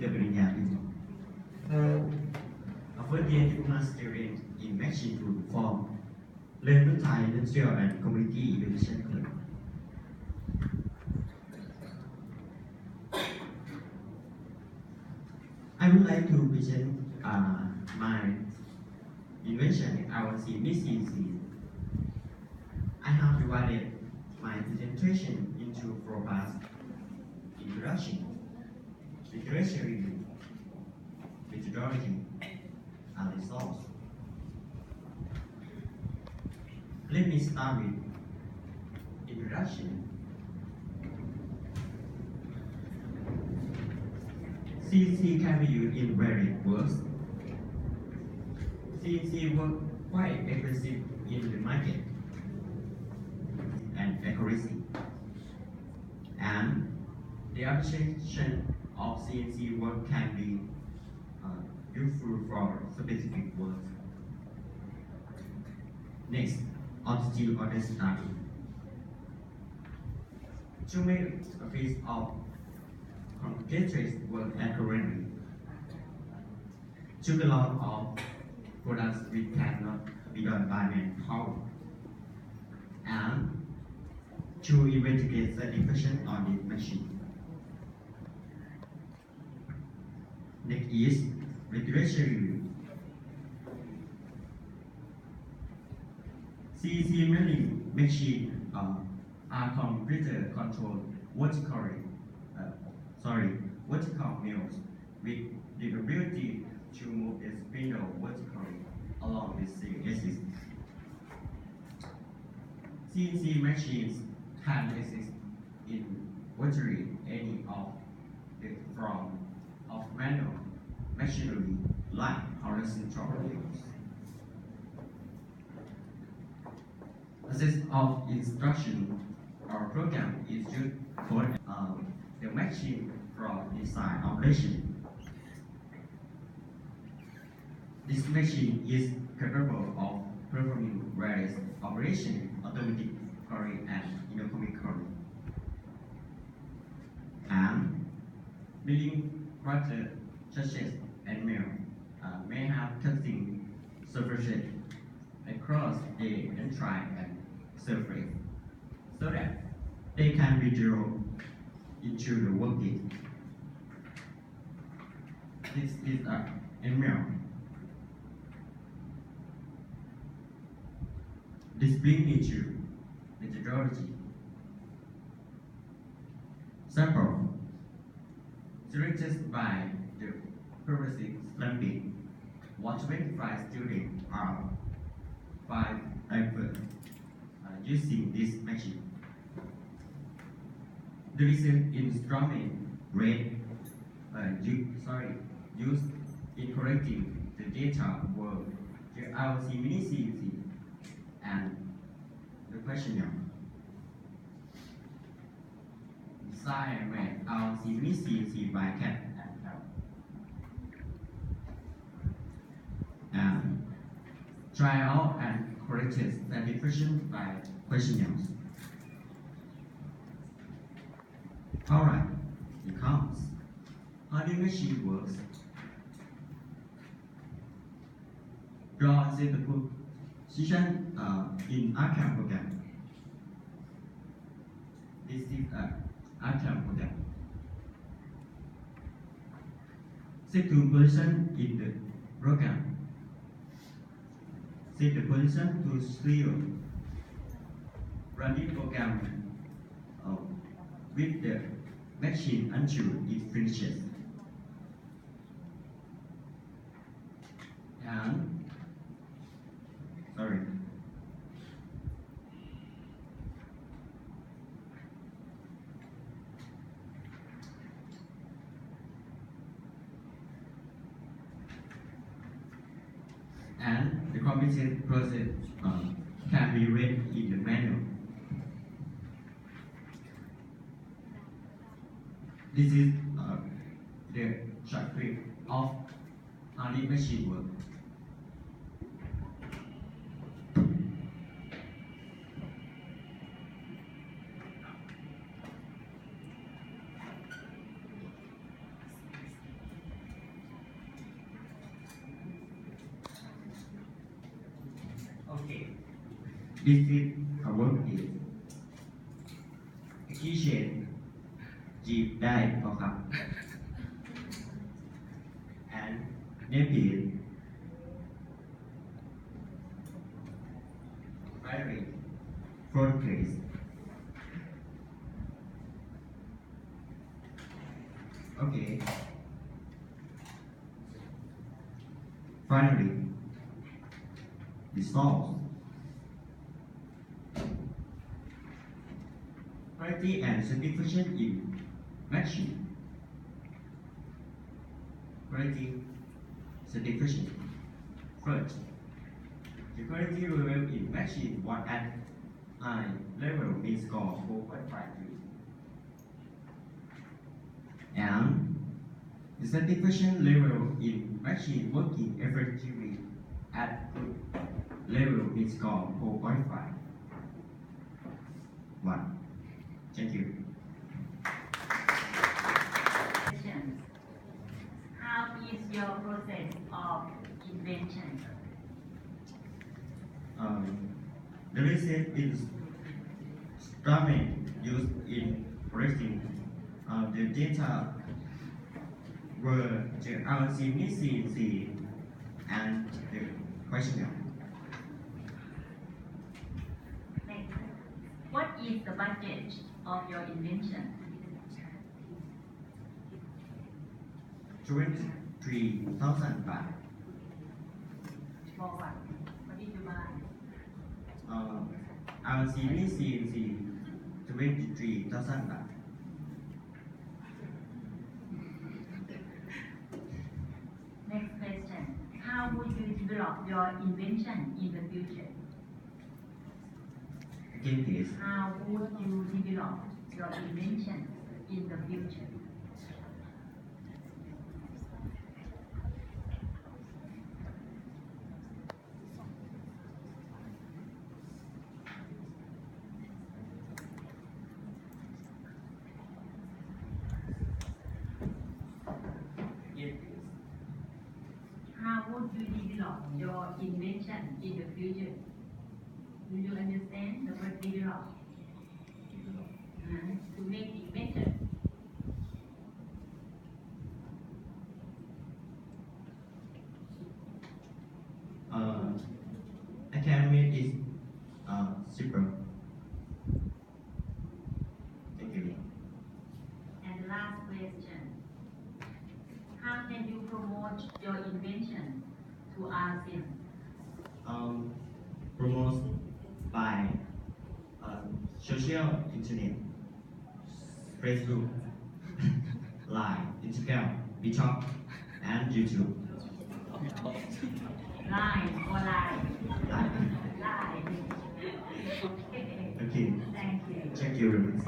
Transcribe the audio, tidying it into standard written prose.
the ปริญญาตรี A first year diploma student in machine to form learn to Thai industrial and community education club. I would like to present my invention LC MIS-CNC. I have divided my presentation into four parts: introduction, literature review, methodology, and results. Let me start with introduction. CNC can be used in various works. CNC work quite aggressive in the market and accuracy. And the application of CNC work can be useful for specific work. Next, on steel order study. To make a piece of complicated work accurately, took a lot of products which cannot be done by manpower, and to investigate the defection on the machine. Next is literature review. CNC milling machine are computer controlled vertical mills with the ability to move the spindle vertically along the same axis. CNC machines can exist in virtually any of the form of manual machinery like horizontal mills. A set of instruction or program is used for the machine from design operation. This machine is capable of performing various operations automatically and economically. And milling process such as mill may have cutting surfaces across the entire surface so that they can be drilled into the workpiece. This is a mill. This brings me to methodology. Sample selected by the progressive stamping. 125 students are 5 experts using this machine. The recent instrument rate used in correcting the data were the LC MIS-CNC and the questionnaire. Design made LC MIS-CNC by CAT and L. And try out and corrected satisfaction by questionnaires. Alright, it comes. How the machine works. Draw the position in ArcCAM program. This is an ArcCAM program. Set the position in the program. Set the position to 0. Run the program with the machine until it finishes. And the computed process can be read in the manual. This is the short clip of how the machine works. Okay. This is a work is kitchen จีบได้ปะครับ and name is very progress. Okay. Finally, resolve. Quality and satisfaction in matching. Quality, satisfaction. First, the quality level in matching was at high level mean score 4.53. And the satisfaction level in machine working effectively at good level mean score 4.5. 1. Thank you. Questions. How is your process of invention? The research is instrument used in collecting the data were the RCMC and the questionnaire. Next. What is the budget of your invention? 23,000 baht. For what? What did you buy? RCMC 23,000 baht. Next question. How would you develop your invention in the future? Again, please. How would you develop your invention in the future? Again, please. How would you develop your invention in the future? Do you understand the word develop? To make it better. Academic is super. Thank you. And last question. How can you promote your invention to ASEAN? Promoted by social internet, Facebook, Line, Instagram, WeChat, and YouTube. Line or line? Line. Line. Okay. Thank you. Thank you very much.